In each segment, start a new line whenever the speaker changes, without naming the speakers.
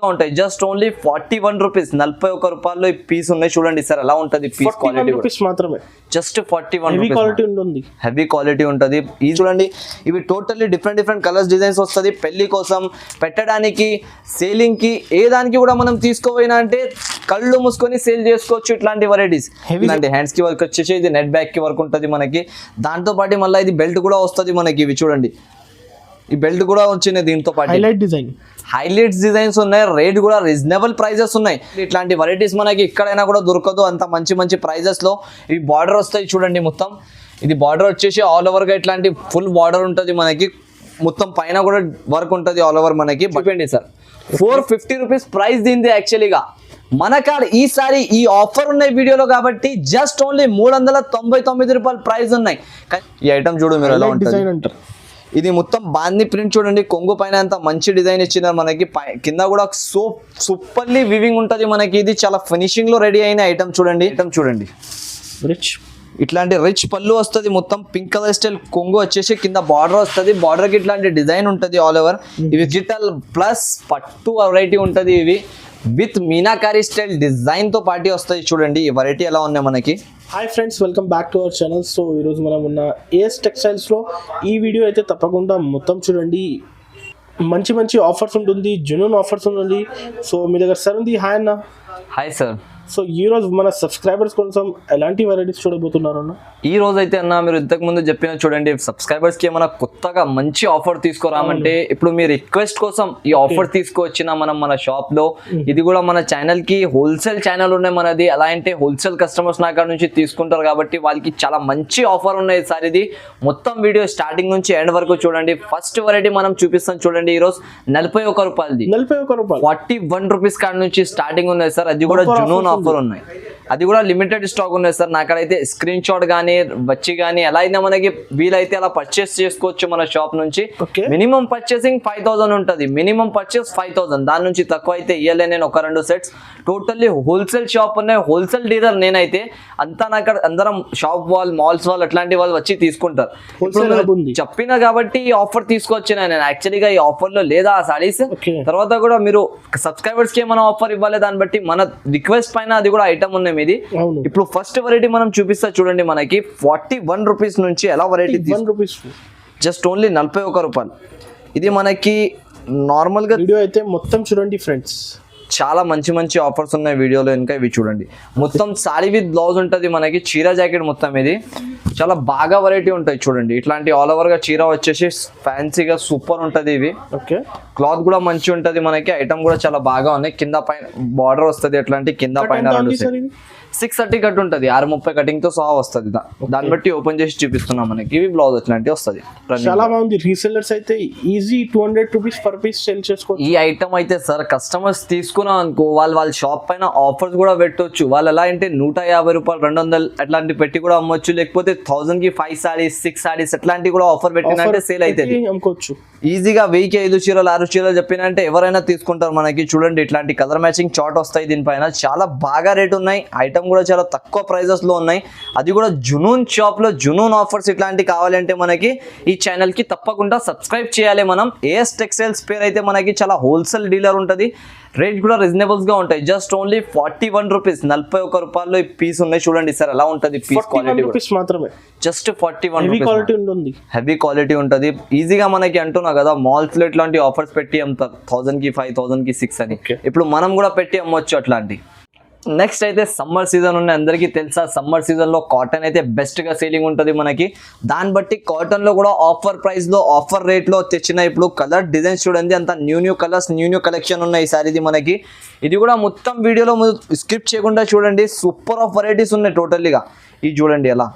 ఉంటాయి just only 41 rupees 41 రూపాయల్లో ఈ పీస్ ఉన్నాయి చూడండి సార్ ఎలా ఉంటది పీస్ క్వాలిటీ
మాత్రమే
జస్ట్ 41
హెవీ క్వాలిటీ ఉంటుంది
హెవీ క్వాలిటీ ఉంటుంది ఇది చూడండి ఇవి టోటల్లీ డిఫరెంట్ కలర్స్ డిజైన్స్ వస్తుంది పెళ్లి కోసం పెట్టడానికి సేలింగ్ కి ఏ దానికి కూడా మనం తీసుకోపోయినా అంటే కళ్ళు మూసుకొని సేల్ చేసుకోవచ్చు ఇట్లాంటి వెరైటీస్ ఇలాంటి హ్యాండ్స్ కి వర్క్ వచ్చేసి ఇది నెట్ బ్యాక్ కి వర్క్ ఉంటుంది మనకి దాంతో పాటు మళ్ళీ ఇది బెల్ట్ కూడా వస్తుంది మనకి ఇవి చూడండి ఈ బెల్ట్ కూడా వచ్చినాయి దీంతో పాటు హైలైట్స్ డిజైన్స్ ఉన్నాయి రేట్ కూడా రీజనబుల్ ప్రైజెస్ ఉన్నాయి ఇట్లాంటి వెరైటీస్ మనకి ఎక్కడైనా కూడా దొరకదు అంత మంచి ప్రైజెస్ లో ఇవి బార్డర్ వస్తాయి చూడండి మొత్తం ఇది బార్డర్ వచ్చేసి ఆల్ ఓవర్ గా ఇట్లాంటి ఫుల్ బార్డర్ ఉంటుంది మనకి మొత్తం పైన కూడా వర్క్ ఉంటుంది ఆల్ ఓవర్ మనకి చెప్పండి సార్ 450 రూపీస్ ప్రైస్ దీనిది యాక్చువల్లీగా మన కాడ ఈసారి ఈ ఆఫర్ ఉన్నాయి వీడియోలో కాబట్టి జస్ట్ ఓన్లీ 399 రూపాయలు ప్రైస్ ఉన్నాయి ఈ ఐటమ్ చూడు మీరు ఎలా ఉంటుంది ఇది మొత్తం బాంది ప్రింట్ చూడండి కొంగు పైన అంత మంచి డిజైన్ ఇచ్చినారు మనకి కింద కూడా సూపర్లీ వివింగ్ ఉంటుంది మనకి ఇది చాలా ఫినిషింగ్ లో రెడీ అయిన ఐటమ్ చూడండి
రిచ్
ఇట్లాంటి రిచ్ పళ్ళు వస్తుంది మొత్తం పింక్ కలర్ స్టైల్ కొంగు వచ్చేసి కింద బార్డర్ వస్తుంది బార్డర్ కి ఇట్లాంటి డిజైన్ ఉంటుంది ఆల్ ఓవర్ ఇవి డిజిటల్ ప్లస్ పట్టు వెరైటీ ఉంటుంది ఇవి విత్ మీనాకారి స్టైల్ డిజైన్ తో పార్టీ వస్తాయి చూడండి ఈ వెరైటీ ఎలా ఉన్నాయి మనకి
hi friends welcome back to our channel so ఈరోజు మనం ఉన్న ఏఎస్ టెక్స్టైల్స్లో ఈ వీడియో అయితే తప్పకుండా మొత్తం చూడండి మంచి ఆఫర్స్ ఉంటుంది జెన్యూన్ ఆఫర్స్ ఉంటుంది సో మీ దగ్గర సార్ ఉంది హాయ్ అన్న
హాయ్ సార్
సో ఈ రోజు మన సబ్స్క్రైబర్స్ కోసం ఎలాంటి వెరైటీస్ చూడబోతున్నారు అన్న
ఈ రోజు అయితే అన్న మీరు ఇంతకు ముందు చెప్పిన చూడండి సబ్స్క్రైబర్స్ కి ఏమైనా కొత్తగా మంచి ఆఫర్ తీసుకురామంటే ఇప్పుడు మీ రిక్వెస్ట్ కోసం ఈ ఆఫర్ తీసుకువచ్చిన మనం మన షాప్ లో ఇది కూడా మన ఛానల్ కి హోల్సేల్ ఛానల్ ఉన్నాయి మనది ఎలా అంటే హోల్సేల్ కస్టమర్స్ నా కాడ నుంచి తీసుకుంటారు కాబట్టి వాళ్ళకి చాలా మంచి ఆఫర్ ఉన్నాయి సార్ ఇది మొత్తం వీడియో స్టార్టింగ్ నుంచి ఎండ్ వరకు చూడండి ఫస్ట్ వెరైటీ మనం చూపిస్తాం చూడండి ఈ రోజు 41 రూపాయలది 41 రూపీస్ కాడ నుంచి స్టార్టింగ్ ఉన్నాయి సార్ అది కూడా జునూన్ ఆఫర్ ఉన్నాయి అది కూడా లిమిటెడ్ స్టాక్ ఉన్నాయి సార్ నాకైతే స్క్రీన్ షాట్ కానీ వచ్చి కానీ ఎలా అయినా మనకి వీలైతే అలా పర్చేస్ చేసుకోవచ్చు మన షాప్ నుంచి మినిమం పర్చేసింగ్ 5000 ఉంటుంది మినిమం పర్చేస్ 5000 దాని నుంచి తక్కువ అయితే ఇయ్యలే నేను ఒక 2 సెట్స్ టోటల్లీ హోల్సేల్ షాప్ ఉన్నాయి హోల్సేల్ డీలర్ నేనైతే అంతా నాకు అందరం షాప్ వాళ్ళు మాల్స్ వాళ్ళు అట్లాంటి వాళ్ళు వచ్చి తీసుకుంటారు చెప్పిన కాబట్టి ఈ ఆఫర్ తీసుకొచ్చిన నేను యాక్చువల్లీగా ఈ ఆఫర్ లో లేదా ఆ సారీస్ తర్వాత కూడా మీరు సబ్స్క్రైబర్స్ కి ఏమైనా ఆఫర్ ఇవ్వాలి దాన్ని బట్టి మన రిక్వెస్ట్ పైన అది కూడా ఐటమ్ ఉన్నాయి ఇది ఇప్పుడు ఫస్ట్ వెరైటీ మనం చూపిస్తా చూడండి మనకి 41 రూపీస్ నుంచి ఎలా వెరైటీ జస్ట్ ఓన్లీ 41 రూపాయలు ఇది మనకి నార్మల్ గా
వీడియో అయితే మొత్తం చూడండి ఫ్రెండ్స్
చాలా మంచి ఆఫర్స్ ఉన్నాయి వీడియోలో ఇంకా ఇవి చూడండి మొత్తం సారీ విత్ బ్లౌజ్ ఉంటుంది మనకి చీర జాకెట్ మొత్తం ఇది చాలా బాగా వెరైటీ ఉంటాయి చూడండి ఇట్లాంటి ఆల్ ఓవర్ గా చీర వచ్చేసి ఫ్యాన్సీగా సూపర్ ఉంటది ఇవి క్లాత్ కూడా మంచి ఉంటది మనకి ఐటమ్ కూడా చాలా బాగా ఉన్నాయి కింద పైన బార్డర్ వస్తుంది అట్లాంటి కింద పైన 630 కట్ ఉంటుంది 630 కటింగ్ తో సహా వస్తుంది దాన్ని బట్టి ఓపెన్ చేసి చూపిస్తున్నాం మనకి ఇవి బ్లౌజ్ అట్లాంటి వస్తుంది
చాలా బాగుంది రీసెల్లర్స్ అయితే easy 200 rupees per piece sale చేసుకోవచ్చు
ఈ ఐటమ్ అయితే సార్ కస్టమర్స్ తీసుకున్నాం అనుకో వాళ్ళ షాప్ పైన ఆఫర్స్ కూడా పెట్టవచ్చు వాళ్ళు ఎలా అంటే 150 రూపాయలు 200 అట్లాంటి పెట్టి కూడా అమ్మొచ్చు లేకపోతే 1000 కి 5 సారీస్ 6 సారీస్ అట్లాంటి కూడా ఆఫర్ పెట్టినంటే సేల్ అవుతుంది
అమ్ముకోవచ్చు
ఈజీగా 1000కి 5 చీరలు 6 చీరలు చెప్పినంటే ఎవరైనా తీసుకుంటారు మనకి చూడండి ఇట్లాంటి కలర్ మ్యాచింగ్ చార్ట్ వస్తాయి దీనిపైన చాలా బాగా రేట్ ఉన్నాయి ఐటమ్ కూడా చాలా తక్కువ ప్రైజెస్ లో ఉన్నాయి అది కూడా జునూన్ షాప్ లో జునూన్ ఆఫర్స్ ఇట్లాంటి కావాలంటే మనకి ఈ ఛానల్ కి తప్పకుండా సబ్స్క్రైబ్ చేయాలి మనం ఏఎస్ టెక్స్టైల్స్ పేరు అయితే మనకి చాలా హోల్సేల్ డీలర్ ఉంటుంది రేట్ కూడా రీజనబుల్స్ గా ఉంటాయి జస్ట్ ఓన్లీ 41 రూపీస్ 41 రూపాయల్లో ఈ పీస్ ఉన్నాయి చూడండి సార్ ఎలా ఉంటుంది పీస్ క్వాలిటీ
మాత్రమే
జస్ట్ 41 హెవీ క్వాలిటీ ఉంటుంది ఈజీగా మనకి అంటున్నా కదా మాల్స్ లో ఇట్లాంటి ఆఫర్స్ పెట్టి అమ్ముతారు 1000 కి 5 1000 కి 6 అని ఇప్పుడు మనం కూడా పెట్టి అమ్మొచ్చు అట్లాంటి నెక్స్ట్ అయితే సమ్మర్ సీజన్ ఉన్నాయి అందరికీ తెలుసా సమ్మర్ సీజన్ లో కాటన్ అయితే బెస్ట్ గా సేలింగ్ ఉంటుంది మనకి దాన్ని బట్టి కాటన్ లో కూడా ఆఫర్ ప్రైస్ లో ఆఫర్ రేట్ లో తెచ్చిన ఇప్పుడు కలర్ డిజైన్స్ చూడండి అంత న్యూ కలర్స్ న్యూ కలెక్షన్ ఉన్నాయి ఈ సారీది మనకి ఇది కూడా మొత్తం వీడియోలో స్కిప్ చేయకుండా చూడండి సూపర్ ఆఫ్ వెరైటీస్ ఉన్నాయి టోటల్లీగా ఇది చూడండి ఎలా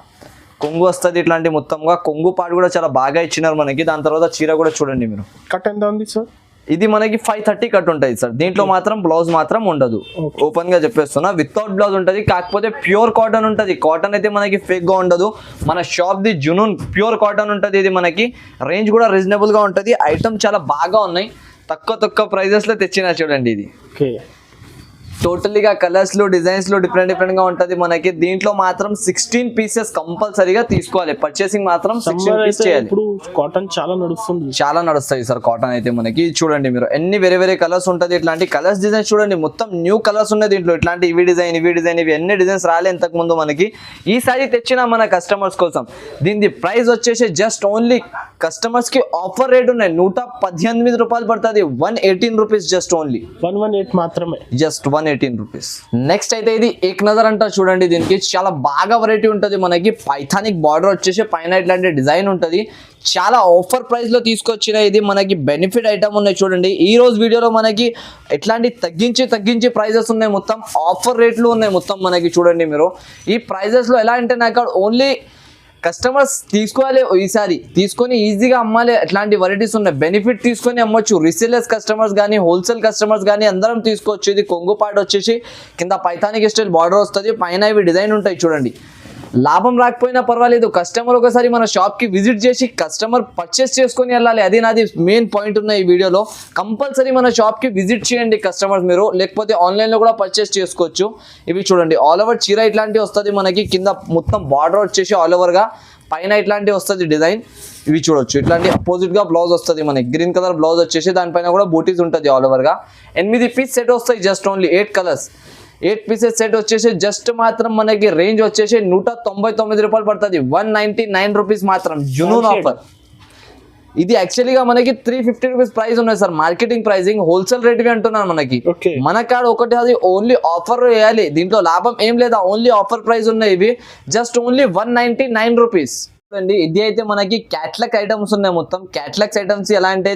కొంగు వస్తుంది ఇట్లాంటి మొత్తంగా కొంగు పాటు కూడా చాలా బాగా ఇచ్చినారు మనకి దాని తర్వాత చీర కూడా చూడండి మీరు
కట్ ఎంత ఉంది సార్
ఇది మనకి 530 కట్ ఉంటుంది సార్ దీంట్లో మాత్రం బ్లౌజ్ మాత్రం ఉండదు ఓపెన్ గా చెప్పేస్తున్నా వితౌట్ బ్లౌజ్ ఉంటుంది కాకపోతే ప్యూర్ కాటన్ ఉంటుంది కాటన్ అయితే మనకి ఫేక్ గా ఉండదు మన shop the Junoon pure cotton ఉంటుంది ఇది మనకి రేంజ్ కూడా రీజనబుల్ గా ఉంటుంది ఐటమ్ చాలా బాగా ఉన్నాయి తక్కువ ప్రైజెస్ లో తెచ్చినా చూడండి ఇది టోటలీగా కలర్స్ లో డిజైన్స్ లో డిఫరెంట్ గా ఉంటది మనకి. దీంట్లో మాత్రం 16 పీసెస్ కంపల్సరీగా తీసుకోవాలి. పర్చేసింగ్ మాత్రం 16 పీస్ చేయాలి.
ఇప్పుడు కాటన్ చాలా నడుస్తుంది,
చాలా నడుస్తాయి సార్ కాటన్ అయితే మనకి. చూడండి మీరు ఎన్ని వేరే కలర్స్ ఉంటది. ఇట్లాంటి కలర్స్ డిజైన్స్ చూడండి, మొత్తం న్యూ కలర్స్ ఉన్నాయి దీంట్లో. ఇట్లాంటి ఇవి డిజైన్ ఇవి ఎన్ని డిజైన్స్ రాలే ఇంతకు ముందు మనకి. ఈసారి తెచ్చిన మన కస్టమర్స్ కోసం దీని ప్రైస్ వచ్చేసి జస్ట్ ఓన్లీ కస్టమర్స్ కి ఆఫర్ రేట్ ఉన్నాయి. 118 రూపాయలు పడుతుంది. 118 రూపీస్ జస్ట్ ఓన్లీ
118 మాత్రమే,
జస్ట్ 118 రూపీస్. నెక్స్ట్ అయితే ఇది ఏక్ నజర్ అంటారు చూడండి. దీనికి చాలా బాగా వెరైటీ ఉంటుంది మనకి. పైథానిక్ బార్డర్ వచ్చేసి పైన ఇట్లాంటి డిజైన్ ఉంటుంది. చాలా ఆఫర్ ప్రైస్ లో తీసుకొచ్చిన ఇది మనకి బెనిఫిట్ ఐటమ్ ఉన్నాయి చూడండి. ఈ రోజు వీడియోలో మనకి ఎట్లాంటి తగ్గించి ప్రైజెస్ ఉన్నాయి. మొత్తం ఆఫర్ రేట్లు ఉన్నాయి మొత్తం మనకి. చూడండి మీరు ఈ ప్రైజెస్ లో ఎలా అంటే నాకు ఓన్లీ కస్టమర్స్ తీసుకోవాలి, ఈసారి తీసుకొని ఈజీగా అమ్మాలి. అట్లాంటి వెరైటీస్ ఉన్నాయి. బెనిఫిట్ తీసుకొని అమ్మొచ్చు. రీసేలర్స్ కస్టమర్స్ కానీ హోల్సేల్ కస్టమర్స్ కానీ అందరం తీసుకోవచ్చు. ఇది కొంగు పార్ట్ వచ్చేసి కింద పైథానిక్ స్టైల్ బార్డర్ వస్తుంది. పైన ఇవి డిజైన్ ఉంటాయి చూడండి. లాభం రాకపోయినా పర్వాలేదు, కస్టమర్ ఒకసారి మన షాప్ కి విజిట్ చేసి కస్టమర్ పర్చేస్ చేసుకొని వెళ్ళాలి. అది నాది మెయిన్ పాయింట్ ఉన్న ఈ వీడియోలో. కంపల్సరీ మన షాప్ కి విజిట్ చేయండి కస్టమర్స్ మీరు, లేకపోతే ఆన్లైన్ లో కూడా పర్చేస్ చేసుకోవచ్చు. ఇవి చూడండి ఆల్ ఓవర్ చీర ఇట్లాంటివి వస్తుంది మనకి. కింద మొత్తం బార్డర్ వచ్చేసి ఆల్ ఓవర్ గా, పైన ఇట్లాంటివి వస్తుంది డిజైన్. ఇవి చూడొచ్చు ఇట్లాంటి అపోజిట్ గా బ్లౌజ్ వస్తుంది మనకి. గ్రీన్ కలర్ బ్లౌజ్ వచ్చేసి దానిపైన కూడా బూటీస్ ఉంటుంది ఆల్ ఓవర్ గా. 8 పీస్ సెట్ వస్తాయి just only 8 colours. 8 pieces set వచ్చేసి జస్ట్ మాత్రం మనకి రేంజ్ వచ్చేసి 199 రూపాయలు పడుతుంది. 199 రూపీస్ మాత్రం జునూన్ ఆఫర్. ఇది యాక్చువల్గా మనకి 350 రూపీస్ ప్రైస్ ఉన్నాయి sir. Marketing pricing wholesale rate అంటున్నాను మనకి. మన కాడ ఒకటి అది ఓన్లీ ఆఫర్ వేయాలి. దీంట్లో లాభం ఏం లేదా, ఓన్లీ ఆఫర్ ప్రైస్ ఉన్నాయి. ఇవి జస్ట్ ఓన్లీ 199 రూపీస్ అండి. ఇది అయితే మనకి క్యాట్లాగ్ ఐటమ్స్ ఉన్నాయి మొత్తం. క్యాట్లాగ్స్ ఐటమ్స్ ఎలా అంటే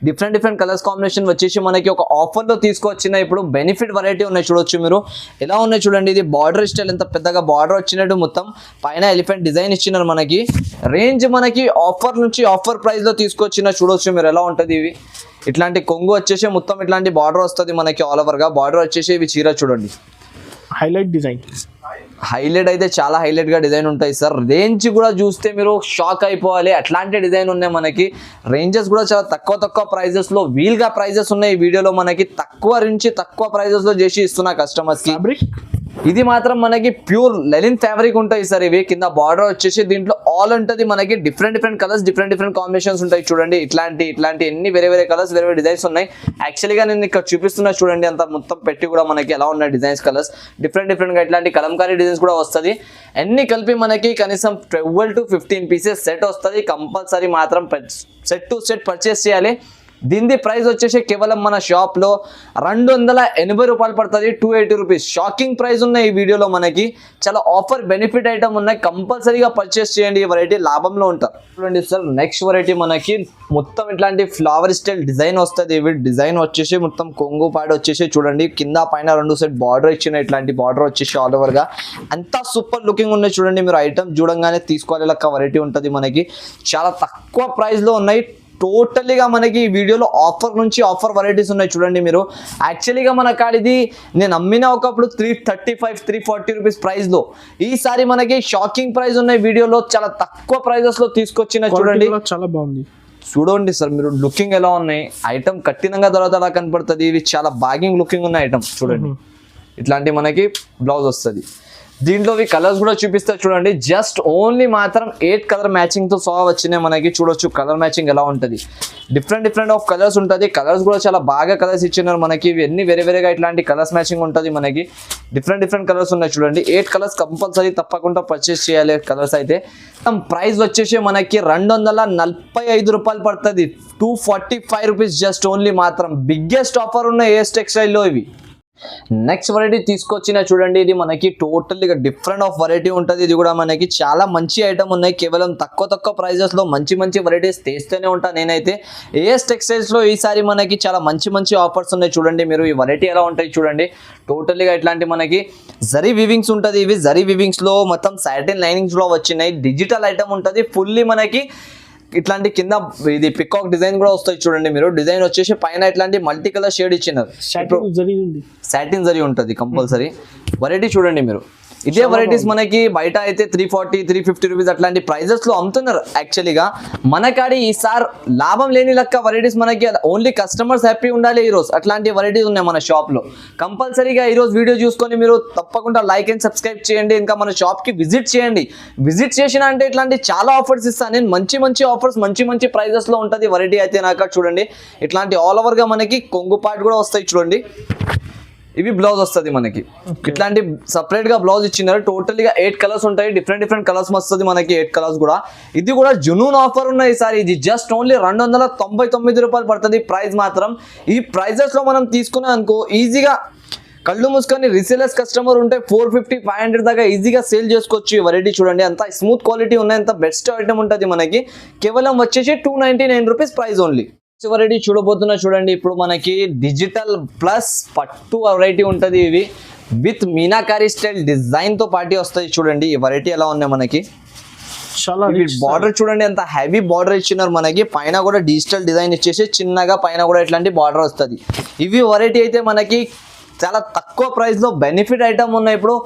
డిఫరెంట్ కలర్స్ కాంబినేషన్ వచ్చేసి మనకి ఒక ఆఫర్ లో తీసుకొచ్చిన ఇప్పుడు బెనిఫిట్ వెరైటీ ఉన్నాయి. చూడొచ్చు మీరు ఎలా ఉన్నాయి చూడండి. ఇది బార్డర్ స్టైల్ ఎంత పెద్దగా బార్డర్ వచ్చినట్టు మొత్తం పైన ఎలిఫెంట్ డిజైన్ ఇచ్చినారు మనకి. రేంజ్ మనకి ఆఫర్ నుంచి ఆఫర్ ప్రైస్ లో తీసుకొచ్చిన చూడొచ్చు మీరు ఎలా ఉంటది. ఇవి ఇట్లాంటి కొంగు వచ్చేసి మొత్తం ఇట్లాంటి బార్డర్ వస్తుంది మనకి ఆల్ ఓవర్ గా. బార్డర్ వచ్చేసి ఇవి చీర చూడండి
హైలైట్ డిజైన్.
హైలైట్ అయితే చాలా హైలైట్ గా డిజైన్ ఉంటాయి సార్. రేంజ్ కూడా చూస్తే మీరు షాక్ అయిపోవాలి. అట్లాంటి డిజైన్ ఉన్నాయి మనకి. రేంజెస్ కూడా చాలా తక్కువ ప్రైజెస్ లో వీల్గా ప్రైజెస్ ఉన్నాయి ఈ వీడియోలో మనకి. తక్కువ ప్రైజెస్ లో చేసి ఇస్తున్నా కస్టమర్స్ కి. ఇది మాత్రం మనకి ప్యూర్ లెనిన్ ఫ్యాబ్రిక్ ఉంటాయి సార్. ఇవి కింద బార్డర్ వచ్చేసి దీంట్లో ఆల్ ఉంటుంది మనకి. డిఫరెంట్ కలర్స్ డిఫరెంట్ కాంబినేషన్స్ ఉంటాయి చూడండి. ఇట్లాంటి ఎన్ని వేరే కలర్స్ వేరే డిజైన్స్ ఉన్నాయి. యాక్చువల్గా నేను ఇక్కడ చూపిస్తున్నా చూడండి. అంత మొత్తం పెట్టి కూడా మనకి ఎలా ఉన్నాయి డిజైన్స్ కలర్స్ డిఫరెంట్ గా ఇట్లాంటి కలంకారీ డిజైన్స్ కూడా వస్తుంది. అన్ని కలిపి మనకి కనీసం 12 to 15 పీసెస్ సెట్ వస్తుంది. కంపల్సరీ మాత్రం సెట్ టు సెట్ పర్చేస్ చేయాలి. దీని ప్రైస్ వచ్చేసి కేవలం మన షాప్ లో 280 రూపాయలు పడుతుంది. 280 రూపీస్ షాకింగ్ ప్రైస్ ఉన్నాయి ఈ వీడియోలో మనకి. చాలా ఆఫర్ బెనిఫిట్ ఐటమ్ ఉన్నాయి. కంపల్సరీగా పర్చేస్ చేయండి. ఈ వెరైటీ లాభంలో ఉంటారు. చూడండి సార్ నెక్స్ట్ వెరైటీ మనకి మొత్తం ఇట్లాంటి ఫ్లవర్ స్టైల్ డిజైన్ వస్తుంది. ఇవి డిజైన్ వచ్చేసి మొత్తం కొంగు పాడు వచ్చేసి చూడండి. కింద పైన 2 సెట్ బార్డర్ ఇచ్చిన ఇట్లాంటి బార్డర్ వచ్చేసి ఆల్ ఓవర్ గా అంతా సూపర్ లుకింగ్ ఉన్నాయి చూడండి. మీరు ఐటమ్ చూడంగానే తీసుకోవాలి లెక్క వెరైటీ ఉంటుంది మనకి. చాలా తక్కువ ప్రైస్ లో ఉన్నాయి. టోటలీగా మనకి ఈ వీడియోలో ఆఫర్ నుంచి ఆఫర్ వెరైటీస్ ఉన్నాయి చూడండి మీరు. యాక్చువల్గా మన కాడ ఇది నేను అమ్మిన ఒకప్పుడు 335-340 రూపీస్ ప్రైస్ లో. ఈసారి మనకి షాకింగ్ ప్రైస్ ఉన్నాయి వీడియోలో. చాలా తక్కువ ప్రైజెస్ లో తీసుకొచ్చిన చూడండి.
చాలా బాగుంది
చూడండి సార్ మీరు లుకింగ్ ఎలా ఉన్నాయి. ఐటమ్ కఠినంగా తర్వాత అలా కనపడుతుంది. ఇవి చాలా బాగింగ్ లుకింగ్ ఉన్న ఐటమ్ చూడండి. ఇట్లాంటి మనకి బ్లౌజ్ వస్తుంది. దీంట్లో కలర్స్ కూడా చూపిస్తారు చూడండి. జస్ట్ ఓన్లీ మాత్రం 8 కలర్ మ్యాచింగ్ తో సహా వచ్చినాయి మనకి. చూడొచ్చు కలర్ మ్యాచింగ్ ఎలా ఉంటుంది. డిఫరెంట్ ఆఫ్ కలర్స్ ఉంటుంది. కలర్స్ కూడా చాలా బాగా కలర్స్ ఇచ్చినారు మనకి. ఇవి అన్ని వేరేగా ఇట్లాంటి కలర్స్ మ్యాచింగ్ ఉంటుంది మనకి. డిఫరెంట్ కలర్స్ ఉన్నాయి చూడండి. 8 కలర్స్ కంపల్సరీ తప్పకుండా పర్చేస్ చేయాలి కలర్స్ అయితే. ప్రైస్ వచ్చేసి మనకి 245 రూపాయలు పడుతుంది. 245 రూపీస్ జస్ట్ ఓన్లీ మాత్రం. బిగ్గెస్ట్ ఆఫర్ ఉన్న ఏఎస్ టెక్స్టైల్లో ఇవి. నెక్స్ట్ వెరైటీ తీసుకొచ్చిన చూడండి. ఇది మనకి టోటల్గా డిఫరెంట్ ఆఫ్ వెరైటీ ఉంటుంది. ఇది కూడా మనకి చాలా మంచి ఐటమ్ ఉన్నాయి. కేవలం తక్కువ ప్రైజెస్ లో మంచి వెరైటీస్ తెస్తూనే ఉంటాను నేనైతే. ఏఎస్ టెక్స్టైల్స్ లో ఈసారి మనకి చాలా మంచి ఆఫర్స్ ఉన్నాయి చూడండి మీరు. ఈ వెరైటీ ఎలా ఉంటాయి చూడండి. టోటల్గా ఇట్లాంటి మనకి జరీ వివింగ్స్ ఉంటుంది. ఇవి జరీ వివింగ్స్ లో మొత్తం సాటిన్ లైనింగ్స్ లో వచ్చినాయి. డిజిటల్ ఐటమ్ ఉంటుంది ఫుల్లీ మనకి. ఇట్లాంటి కింద ఇది పికాక్ డిజైన్ కూడా వస్తాయి చూడండి మీరు. డిజైన్ వచ్చేసి పైన ఇట్లాంటి మల్టీ కలర్ షేడ్ ఇచ్చినారు. సాటిన్ జరీ ఉంటుంది కంపల్సరీ. వెరైటీ చూడండి మీరు. ఇదే వెరైటీస్ మనకి బయట అయితే 340 350 రూపీస్ అట్లాంటి ప్రైజెస్ లో అమ్ముతున్నారు. యాక్చువల్లీగా మన కాడి ఈసారి లాభం లేని లెక్క వెరైటీస్ మనకి ఓన్లీ కస్టమర్స్ హ్యాపీ ఉండాలి ఈరోజు అట్లాంటి వెరైటీస్ ఉన్నాయి మన షాప్ లో. కంపల్సరీగా ఈరోజు వీడియో చూసుకొని మీరు తప్పకుండా లైక్ అండ్ సబ్స్క్రైబ్ చేయండి. ఇంకా మన షాప్ కి విజిట్ చేయండి. విజిట్ చేసిన అంటే ఇట్లాంటి చాలా ఆఫర్స్ ఇస్తాను నేను. మంచి ఆఫర్స్ మంచి ప్రైజెస్ లో ఉంటుంది వెరైటీ అయితే నాకు. చూడండి ఇట్లాంటి ఆల్ ఓవర్ గా మనకి కొంగు పార్ట్ కూడా వస్తాయి చూడండి. ఇవి బ్లౌజ్ వస్తుంది మనకి. ఇట్లాంటి సపరేట్ గా బ్లౌజ్ ఇచ్చినారు. టోటల్గా 8 కలర్స్ ఉంటాయి. డిఫరెంట్ కలర్స్ వస్తుంది మనకి 8 కలర్స్ కూడా. ఇది కూడా జునూన్ ఆఫర్ ఉన్నాయి సార్. ఇది జస్ట్ ఓన్లీ 299 రూపాయలు పడుతుంది ప్రైస్ మాత్రం. ఈ ప్రైజెస్ లో మనం తీసుకున్నాం అనుకో ఈజీగా కళ్ళు మూసుకొని రీసేలర్స్ కస్టమర్ ఉంటే 450 500 దాకా ఈజీగా సేల్ చేసుకోవచ్చు. ఈ వెరైటీ చూడండి అంత స్మూత్ క్వాలిటీ ఉన్నాయి. అంత బెస్ట్ ఐటమ్ ఉంటుంది మనకి. కేవలం వచ్చేసి 299 రూపీస్ ప్రైస్ ఓన్లీ. వెరైటీ చూడబోతున్నా చూడండి. ఇప్పుడు మనకి డిజిటల్ ప్లస్ పట్టు వెరైటీ ఉంటుంది. ఇవి విత్ మీనాకారి స్టైల్ డిజైన్ తో పార్టీ వస్తాయి చూడండి. ఈ వెరైటీ ఎలా ఉన్నాయి మనకి.
చాలా
బార్డర్ చూడండి ఎంత హెవీ బార్డర్ ఇచ్చినారు మనకి. పైన కూడా డిజిటల్ డిజైన్ ఇచ్చేసి చిన్నగా పైన కూడా ఇట్లాంటి బార్డర్ వస్తుంది. ఇవి వెరైటీ అయితే మనకి చాలా తక్కువ ప్రైస్ లో బెనిఫిట్ ఐటమ్ ఉన్నాయి. ఇప్పుడు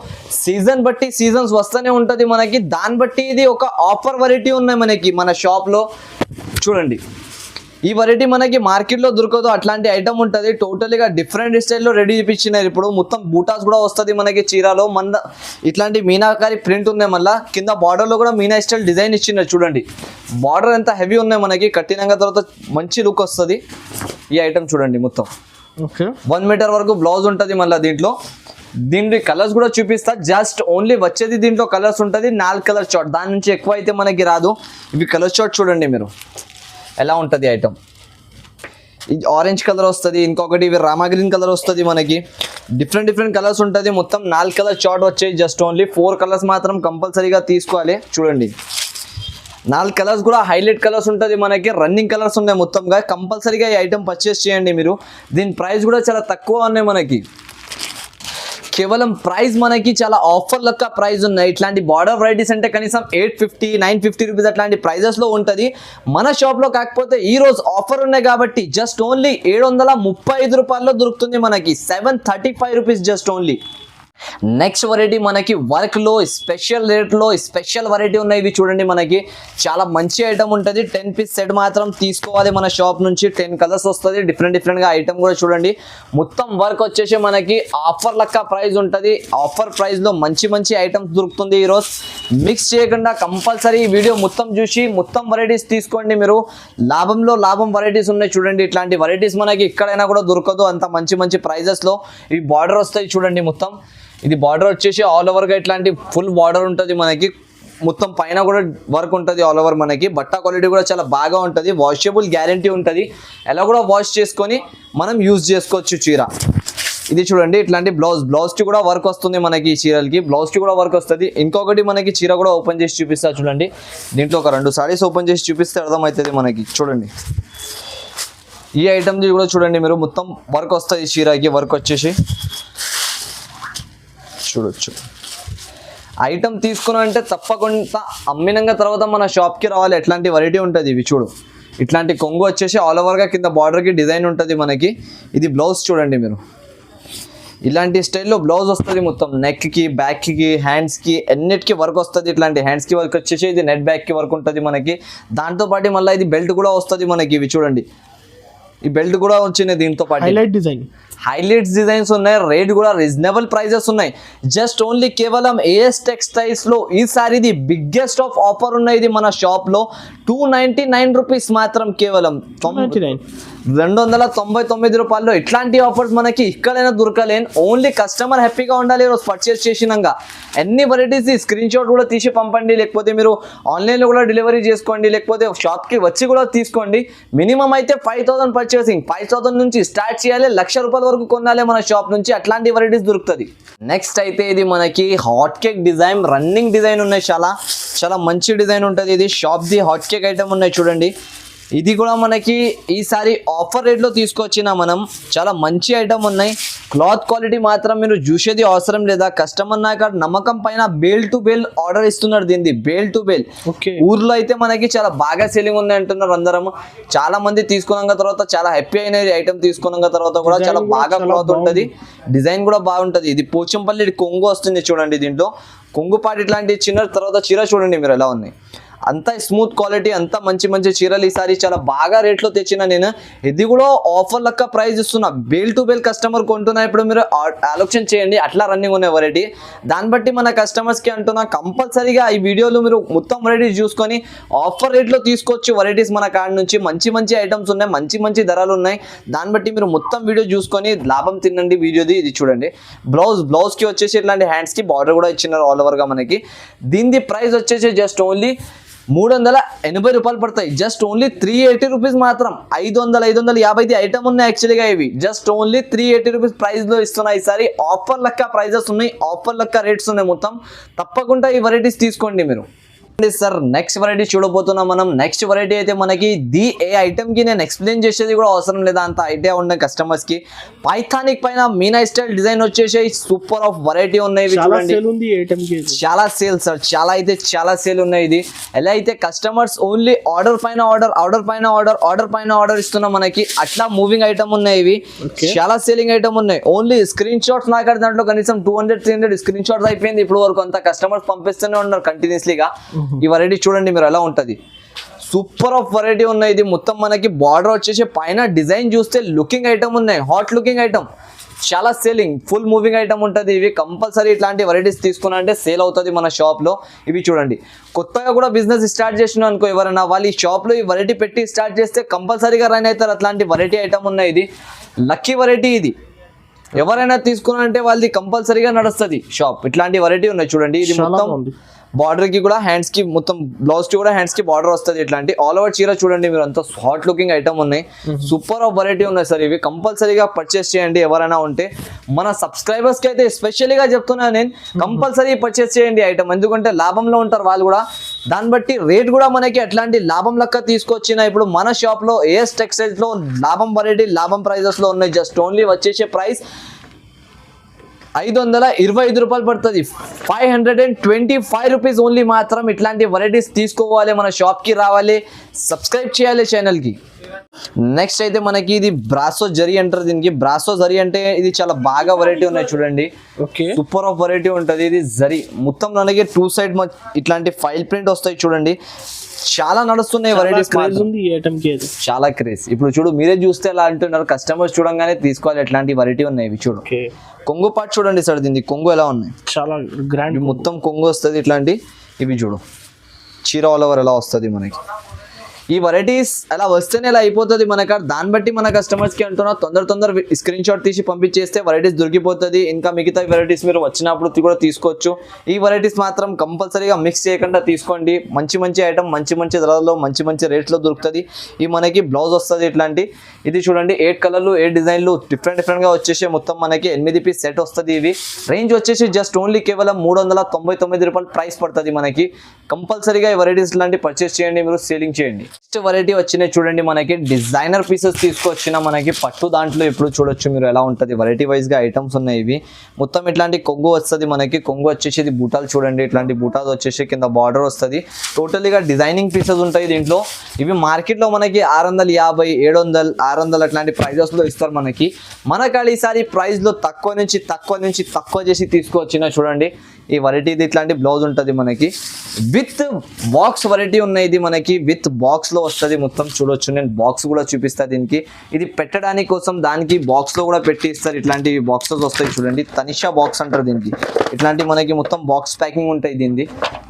సీజన్ బట్టి సీజన్స్ వస్తూనే ఉంటుంది మనకి. దాన్ని బట్టి ఇది ఒక ఆఫర్ వెరైటీ ఉన్నాయి మనకి మన షాప్ లో చూడండి. ఈ వెరైటీ మనకి మార్కెట్ లో దొరకదు అట్లాంటి ఐటమ్ ఉంటుంది. టోటల్గా డిఫరెంట్ స్టైల్లో రెడీ చేయించినారు. ఇప్పుడు మొత్తం బూటాస్ కూడా వస్తుంది మనకి చీరలో. మన ఇట్లాంటి మీనాకారి ప్రింట్ ఉన్నాయి. మళ్ళీ కింద బార్డర్ లో కూడా మీనా స్టైల్ డిజైన్ ఇచ్చినారు చూడండి. బార్డర్ ఎంత హెవీ ఉన్నాయి మనకి. కట్టినాక తర్వాత మంచి లుక్ వస్తుంది. ఈ ఐటమ్ చూడండి మొత్తం 1 మీటర్ వరకు బ్లౌజ్ ఉంటుంది. మళ్ళీ దీంట్లో కలర్స్ కూడా చూపిస్తా. జస్ట్ ఓన్లీ వచ్చేది దీంట్లో కలర్స్ ఉంటుంది 4 కలర్ షార్ట్. దాని నుంచి ఎక్కువ అయితే మనకి రాదు. ఇవి కలర్ షార్ట్ చూడండి మీరు ఎలా ఉంటుంది ఐటమ్. ఇది ఆరెంజ్ కలర్ వస్తుంది. ఇంకొకటి ఇవి రామా గ్రీన్ కలర్ వస్తుంది మనకి. డిఫరెంట్ కలర్స్ ఉంటుంది. మొత్తం 4 కలర్ షార్ట్ వచ్చాయి. జస్ట్ ఓన్లీ 4 కలర్స్ మాత్రం కంపల్సరీగా తీసుకోవాలి. చూడండి 4 కలర్స్ కూడా హైలైట్ కలర్స్ ఉంటుంది మనకి. రన్నింగ్ కలర్స్ ఉన్నాయి మొత్తంగా. కంపల్సరీగా ఈ ఐటమ్ పర్చేస్ చేయండి మీరు. దీని ప్రైస్ కూడా చాలా తక్కువ ఉన్నాయి మనకి. కేవలం ప్రైస్ మనకి చాలా ఆఫర్ లెక్క ప్రైస్ ఉన్నాయి. ఇట్లాంటి బార్డర్ వెరైటీస్ అంటే కనీసం 850 950 రూపీస్ అట్లాంటి ప్రైజెస్ లో ఉంటుంది మన షాప్ లో. కాకపోతే ఈ రోజు ఆఫర్ ఉన్నాయి కాబట్టి జస్ట్ ఓన్లీ 735 రూపాయల్లో దొరుకుతుంది మనకి. 735 rupees just only. Next variety మనకి వర్క్ లో స్పెషల్ రేట్ లో స్పెషల్ వెరైటీ ఉన్నాయి. ఇవి చూడండి మనకి చాలా మంచి ఐటమ్ ఉంటుంది. 10 పీస్ సెట్ మాత్రం తీసుకోవాలి మన షాప్ నుంచి. 10 కలర్స్ వస్తుంది. డిఫరెంట్ గా ఐటమ్ కూడా చూడండి. మొత్తం వర్క్ వచ్చేసి మనకి ఆఫర్ లెక్క ప్రైస్ ఉంటుంది. ఆఫర్ ప్రైస్ లో మంచి ఐటమ్స్ దొరుకుతుంది. ఈరోజు మిక్స్ చేయకుండా కంపల్సరీ ఈ వీడియో మొత్తం చూసి మొత్తం వెరైటీస్ తీసుకోండి మీరు. లాభంలో లాభం వెరైటీస్ ఉన్నాయి చూడండి. ఇట్లాంటి వెరైటీస్ మనకి ఎక్కడైనా కూడా దొరకదు అంత మంచి ప్రైజెస్ లో. ఈ బార్డర్ వస్తాయి చూడండి మొత్తం. ఇది బార్డర్ వచ్చేసి ఆల్ ఓవర్ గా ఇట్లాంటి ఫుల్ బార్డర్ ఉంటుంది మనకి. మొత్తం పైన కూడా వర్క్ ఉంటుంది ఆల్ ఓవర్ మనకి. బట్ట క్వాలిటీ కూడా చాలా బాగా ఉంటుంది. వాషబుల్ గ్యారంటీ ఉంటుంది. ఎలా కూడా వాష్ చేసుకొని మనం యూజ్ చేసుకోవచ్చు చీర. ఇది చూడండి ఇట్లాంటి బ్లౌజ్ కి కూడా వర్క్ వస్తుంది మనకి. ఈ చీరలకి బ్లౌజ్ కి కూడా వర్క్ వస్తుంది. ఇంకొకటి మనకి చీర కూడా ఓపెన్ చేసి చూపిస్తా చూడండి. దీంట్లో ఒక 2 సారీస్ ఓపెన్ చేసి చూపిస్తే అర్థమవుతుంది మనకి. చూడండి ఈ ఐటమ్ కూడా చూడండి మీరు. మొత్తం వర్క్ వస్తుంది చీరకి. వర్క్ వచ్చేసి చూడొచ్చు. ఐటమ్ తీసుకున్నా అంటే తప్పకుండా అమ్మినంగా తర్వాత మన షాప్కి రావాలి. ఎట్లాంటి వెరైటీ ఉంటుంది. ఇవి చూడు ఇట్లాంటి కొంగు వచ్చేసి ఆల్ ఓవర్గా కింద బార్డర్కి డిజైన్ ఉంటుంది మనకి. ఇది బ్లౌజ్ చూడండి మీరు. ఇలాంటి స్టైల్లో బ్లౌజ్ వస్తుంది మొత్తం. నెక్కి బ్యాక్కి హ్యాండ్స్కి అన్నిటికీ వర్క్ వస్తుంది. ఇట్లాంటి హ్యాండ్స్కి వర్క్ వచ్చేసి ఇది నెట్ బ్యాక్కి వర్క్ ఉంటుంది మనకి. దాంతోపాటు మళ్ళీ ఇది బెల్ట్ కూడా వస్తుంది మనకి. ఇవి చూడండి ఈ బెల్ట్ కూడా వచ్చినాయి దీంతో పాటు. హైలైట్స్ డిజైన్స్ ఉన్నాయి. రేట్ కూడా రీజనబుల్ ప్రైజెస్ ఉన్నాయి. జస్ట్ ఓన్లీ కేవలం ఏఎస్ టెక్స్టైల్స్ లో ఈసారి ఇది బిగ్గెస్ట్ ఆఫ్ ఆఫర్ ఉన్నాయి. ఇది మన షాప్ లో 299 రూపీస్ మాత్రం. కేవలం 299 రూపాయల్లో ఇట్లాంటి ఆఫర్స్ మనకి ఎక్కడైనా దొరకలేను. ఓన్లీ కస్టమర్ హ్యాపీగా ఉండాలి ఈరోజు పర్చేస్ చేసినాక. ఎన్ని వెరైటీస్ స్క్రీన్ షాట్ కూడా తీసి పంపండి. లేకపోతే మీరు ఆన్లైన్లో కూడా డెలివరీ చేసుకోండి. లేకపోతే షాప్కి వచ్చి కూడా తీసుకోండి. మినిమం అయితే 5000 పర్చేసింగ్. 5000 నుంచి స్టార్ట్ చేయాలి. 1,00,000 రూపాయల వరకు కొనాలి మన షాప్ నుంచి. అట్లాంటి వెరైటీస్ దొరుకుతుంది. నెక్స్ట్ అయితే ఇది మనకి hot cake design. Running design ఉన్నాయి. చాలా మంచి డిజైన్ ఉంటుంది. ఇది shop the hot cake item ఉన్నాయి చూడండి. ఇది కూడా మనకి ఈసారి ఆఫర్ రేట్లో తీసుకొచ్చిన మనం. చాలా మంచి ఐటమ్ ఉన్నాయి. క్లాత్ క్వాలిటీ మాత్రం మీరు చూసేది అవసరం లేదా, కస్టమర్ నాకు నమ్మకం పైన బేల్ టు బేల్ ఆర్డర్ ఇస్తున్నారు దీన్ని, బేల్ టు బేల్.
ఓకే,
ఊర్లో అయితే మనకి చాలా బాగా సేలింగ్ ఉంది అంటున్నారు అందరం. చాలా మంది తీసుకున్నాక తర్వాత చాలా హ్యాపీ అయిన ఐటమ్ తీసుకున్నాక తర్వాత కూడా చాలా బాగా క్లాత్ ఉంటది, డిజైన్ కూడా బాగుంటది. ఇది పోచంపల్లి కొంగు వస్తుంది చూడండి, దీంట్లో కొంగు పాటు ఇట్లాంటి చిన్న తర్వాత చీర చూడండి మీరు ఎలా ఉన్నాయి, అంత స్మూత్ క్వాలిటీ, అంత మంచి మంచి చీరలు ఈసారి చాలా బాగా రేట్లో తెచ్చిన నేను. ఇది కూడా ఆఫర్ లెక్క ప్రైస్ ఇస్తున్నా, బేల్ టు బేల్ కస్టమర్ కొంటున్నా. ఇప్పుడు మీరు ఆలోచన చేయండి, అట్లా రన్నింగ్ ఉన్న వెరైటీ. దాన్ని బట్టి మన కస్టమర్స్కి అంటున్నా కంపల్సరీగా ఈ వీడియోలో మీరు మొత్తం వెరైటీస్ చూసుకొని ఆఫర్ రేట్లో తీసుకోవచ్చు వెరైటీస్ మన కాడ నుంచి. మంచి మంచి ఐటమ్స్ ఉన్నాయి, మంచి మంచి ధరలు ఉన్నాయి. దాన్ని బట్టి మీరు మొత్తం వీడియో చూసుకొని లాభం తినండి వీడియోది. ఇది చూడండి, బ్లౌజ్కి వచ్చేసి ఇట్లాంటి హ్యాండ్స్కి బార్డర్ కూడా ఇచ్చినారు ఆల్ ఓవర్గా మనకి. దీని ప్రైస్ వచ్చేసి జస్ట్ ఓన్లీ 380 రూపాయలు పడతాయి, జస్ట్ ఓన్లీ 380 రూపీస్ మాత్రం. 550 ఐటమ్ ఉన్నాయి యాక్చువల్గా, ఇవి జస్ట్ ఓన్లీ 380 రూపీస్ ప్రైస్లో ఇస్తున్నాయి. ఈసారి ఆఫర్ లెక్క ప్రైజెస్ ఉన్నాయి, ఆఫర్ లెక్క రేట్స్ ఉన్నాయి మొత్తం. తప్పకుండా ఈ వెరైటీస్ తీసుకోండి మీరు. సార్ నెక్స్ట్ వెరైటీ చూడబోతున్నాం మనం. నెక్స్ట్ వెరైటీ అయితే మనకి ఏ ఐటమ్ కి నేను ఎక్స్ప్లెయిన్ చేసేది కూడా అవసరం లేదా, అంత ఐడియా ఉండే కస్టమర్స్ కి. పైథానిక్ పైన మీనా స్టైల్ డిజైన్ వచ్చేసి సూపర్ ఆఫ్ వెరైటీ ఉన్నాయి చూడండి. చాలా సేల్ సార్, చాలా అయితే చాలా సేల్ ఉన్నాయి. ఇది ఎలా అయితే కస్టమర్స్ ఓన్లీ ఆర్డర్ పైన ఆర్డర్ ఇస్తున్నాం మనకి, అట్లా మూవింగ్ ఐటమ్ ఉన్నాయి ఇవి. చాలా సేలింగ్ ఐటమ్ ఉన్నాయి. ఓన్లీ స్క్రీన్ షాట్స్ నాకు దాంట్లో కనీసం 200-300 స్క్రీన్ షాట్స్ అయిపోయింది ఇప్పుడు వరకు. అంత కస్టమర్స్ పంపిస్తూనే ఉన్నారు కంటిన్యూస్లీగా. ఈ వెరైటీ చూడండి మీరు ఎలా ఉంటది, సూపర్ ఆఫ్ వెరైటీ ఉన్నాయి. ఇది మొత్తం మనకి బార్డర్ వచ్చేసి పైన డిజైన్ చూస్తే లుకింగ్ ఐటమ్ ఉన్నాయి, హాట్ లుకింగ్ ఐటమ్, చాలా సేలింగ్, ఫుల్ మూవింగ్ ఐటమ్ ఉంటుంది. ఇవి కంపల్సరీ ఇట్లాంటి వెరైటీస్ తీసుకున్నా అంటే సేల్ అవుతుంది మన షాప్లో. ఇవి చూడండి, కొత్తగా కూడా బిజినెస్ స్టార్ట్ చేసిన అనుకో ఎవరైనా, వాళ్ళు ఈ షాప్లో ఈ వెరైటీ పెట్టి స్టార్ట్ చేస్తే కంపల్సరీగా రన్ అవుతారు. అట్లాంటి వెరైటీ ఐటమ్ ఉన్నాయి. ఇది లక్కీ వెరైటీ, ఇది ఎవరైనా తీసుకున్నారంటే వాళ్ళది కంపల్సరీగా నడుస్తుంది షాప్. ఇట్లాంటి వెరైటీ ఉన్నాయి చూడండి. ఇది మొత్తం బార్డర్ కి కూడా హ్యాండ్స్ కి, మొత్తం బ్లౌజ్ కి కూడా హ్యాండ్స్ కి బార్డర్ వస్తుంది. ఇట్లాంటి ఆల్ ఓవర్ చీర చూడండి మీరు, అంత హాట్ లుకింగ్ ఐటమ్ ఉన్నాయి. సూపర్ ఆఫ్ వెరైటీ ఉన్నాయి సార్. ఇవి కంపల్సరీగా పర్చేస్ చేయండి ఎవరైనా ఉంటే. మన సబ్స్క్రైబర్స్ కి అయితే ఎస్పెషల్లీగా చెప్తున్నాను నేను, కంపల్సరీ పర్చేస్ చేయండి ఐటమ్, ఎందుకంటే లాభంలో ఉంటారు వాళ్ళు కూడా. దాన్ని బట్టి రేట్ కూడా మనకి అట్లాంటి లాభం లెక్క తీసుకొచ్చిన. ఇప్పుడు మన షాప్ లో ఏఎస్ టెక్స్టైల్స్ లో లాభం వెరైటీ, లాభం ప్రైజెస్ లో ఉన్నాయి. జస్ట్ ఓన్లీ వచ్చేసే ప్రైస్ 525 రూపాయలు పడుతుంది, 525 రూపీస్ ఓన్లీ మాత్రం. ఇట్లాంటి వెరైటీస్ తీసుకోవాలి, మన షాప్కి రావాలి, సబ్స్క్రైబ్ చేయాలి ఛానల్కి. నెక్స్ట్ అయితే మనకి ఇది బ్రాసో జరీ అంటారు దీనికి. బ్రాసో జరీ అంటే ఇది చాలా బాగా వెరైటీ ఉన్నాయి చూడండి, సూపర్ ఆఫ్ వెరైటీ ఉంటుంది. ఇది జరీ మొత్తం మనకి 2 సైడ్ ఇట్లాంటి ఫైల్ ప్రింట్ వస్తాయి చూడండి. చాలా నడుస్తున్నాయి వెరైటీస్, చాలా క్రేజ్. ఇప్పుడు చూడు, మీరే చూస్తే ఎలా అంటున్నారు కస్టమర్స్, చూడంగానే తీసుకోవాలి. ఎట్లాంటి వెరైటీ ఉన్నాయి ఇవి చూడు. కొంగు పార్ట్ చూడండి సార్, దీనికి కొంగు ఎలా ఉన్నాయి,
చాలా గ్రాండ్
మొత్తం కొంగు వస్తుంది ఇట్లాంటి. ఇవి చూడు, చీర ఆల్ ఓవర్ ఎలా వస్తుంది మనకి. ఈ వెరైటీస్ అలా వస్తేనే ఇలా అయిపోతుంది మనకు. దాన్ని బట్టి మన కస్టమర్స్కి అంటున్నా తొందర స్క్రీన్ షాట్ తీసి పంపించేస్తే వెరైటీస్ దొరికిపోతుంది. ఇంకా మిగతా వెరైటీస్ మీరు వచ్చినప్పుడు కూడా తీసుకోవచ్చు. ఈ వెరైటీస్ మాత్రం కంపల్సరీగా మిక్స్ చేయకుండా తీసుకోండి. మంచి ఐటమ్, మంచి ధరలో, మంచి రేట్లో దొరుకుతుంది. ఈ మనకి బ్లౌజ్ వస్తుంది ఇట్లాంటి. ఇది చూడండి, 8 కలర్లు 8 డిజైన్లు డిఫరెంట్గా వచ్చేసి మొత్తం మనకి 8 పీస్ సెట్ వస్తుంది. ఇవి రేంజ్ వచ్చేసి జస్ట్ ఓన్లీ కేవలం 399 రూపాయలు ప్రైస్ పడుతుంది మనకి. కంపల్సరీగా ఈ వెరైటీస్ లాంటి పర్చేస్ చేయండి, మీరు సేలింగ్ చేయండి. నెక్స్ట్ వెరైటీ వచ్చినాయి చూడండి, మనకి డిజైనర్ పీసెస్ తీసుకొచ్చిన మనకి పట్టు దాంట్లో. ఇప్పుడు చూడొచ్చు మీరు ఎలా ఉంటుంది, వెరైటీ వైజ్ గా ఐటమ్స్ ఉన్నాయి. ఇవి మొత్తం ఇట్లాంటి కొంగు వస్తుంది మనకి. కొంగు వచ్చేసి ఇది బూటాలు చూడండి, ఇట్లాంటి బూటాలు వచ్చేసి కింద బార్డర్ వస్తుంది. టోటల్గా డిజైనింగ్ పీసెస్ ఉంటాయి దీంట్లో. ఇవి మార్కెట్లో మనకి 650, 700, 600 అట్లాంటి ప్రైజెస్ లో ఇస్తారు మనకి. మనకాడ ఈసారి ప్రైస్ లో తక్కువ నుంచి తక్కువ చేసి తీసుకొచ్చిన చూడండి. ఈ వెరైటీది ఇట్లాంటి బ్లౌజ్ ఉంటుంది మనకి. విత్ బాక్స్ వెరైటీ ఉన్నాయి. ఇది మనకి విత్ బాక్స్ లో వస్తుంది మొత్తం. చూడొచ్చు, నేను బాక్స్ కూడా చూపిస్తా దీనికి. ఇది పెట్టడానికి కోసం దానికి బాక్స్ లో కూడా పెట్టి ఇస్తారు. ఇట్లాంటి బాక్సెస్ వస్తాయి చూడండి, తనిషా బాక్స్ అంటారు దీనికి. ఇట్లాంటి మనకి మొత్తం బాక్స్ ప్యాకింగ్ ఉంటాయి దీనికి.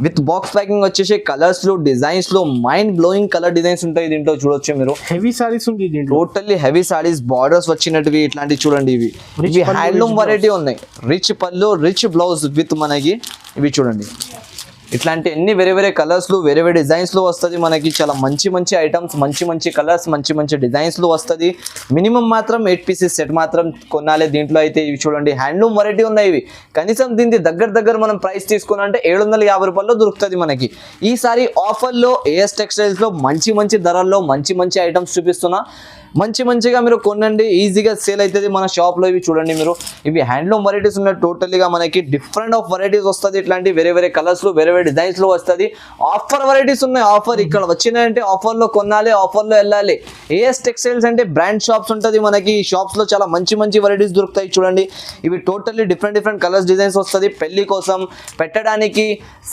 విత్ బాక్స్ ప్యాకింగ్ వచ్చేసి కలర్స్ లో, డిజైన్స్ లో మైండ్ బ్లోయింగ్ కలర్ డిజైన్స్ ఉంటాయి దీంట్లో. చూడొచ్చు మీరు,
హెవీ సారీస్ ఉంటాయి,
టోటల్లీ హెవీ సారీస్, బార్డర్స్ వచ్చినట్టువి ఇట్లాంటివి చూడండి. ఇవి హ్యాండ్లూమ్ వెరైటీ ఉన్నాయి. రిచ్ పళ్ళు, రిచ్ బ్లౌజ్ విత్ మనకి. ఇవి చూడండి, ఇట్లాంటి అన్ని వేరే కలర్స్ లో, వేరే డిజైన్స్ లో వస్తుంది మనకి. చాలా మంచి ఐటమ్స్, మంచి కలర్స్, మంచి డిజైన్స్ లో వస్తుంది. మినిమం మాత్రం 8 పీసెస్ సెట్ మాత్రం కొనాలి దీంట్లో అయితే. ఇవి చూడండి, హ్యాండ్లూమ్ వెరైటీ ఉన్నాయి ఇవి. కనీసం దీనికి దగ్గర మనం ప్రైస్ తీసుకున్నంటే 750 రూపాయల్లో దొరుకుతుంది మనకి. ఈసారి ఆఫర్లో ఏఎస్ టెక్స్టైల్స్ లో మంచి ధరల్లో మంచి ఐటమ్స్ చూపిస్తున్నా. మంచిగా మీరు కొనండి, ఈజీగా సేల్ అవుతుంది మన షాప్లో. ఇవి చూడండి మీరు, ఇవి హ్యాండ్లూమ్ వెరైటీస్ ఉన్నాయి. టోటల్గా మనకి డిఫరెంట్ ఆఫ్ వెరైటీస్ వస్తుంది. ఇట్లాంటి వేరే కలర్స్లో వేరే డిజైన్స్లో వస్తుంది. ఆఫర్ వెరైటీస్ ఉన్నాయి. ఆఫర్ ఇక్కడ వచ్చినాయంటే ఆఫర్లో కొనాలి, ఆఫర్లో వెళ్ళాలి. ఏఎస్ టెక్స్టైల్స్ అంటే బ్రాండ్ షాప్స్ ఉంటుంది మనకి. ఈ షాప్స్లో చాలా మంచి వెరైటీస్ దొరుకుతాయి. చూడండి, ఇవి టోటల్లీ డిఫరెంట్ కలర్స్ డిజైన్స్ వస్తుంది. పెళ్లి కోసం పెట్టడానికి,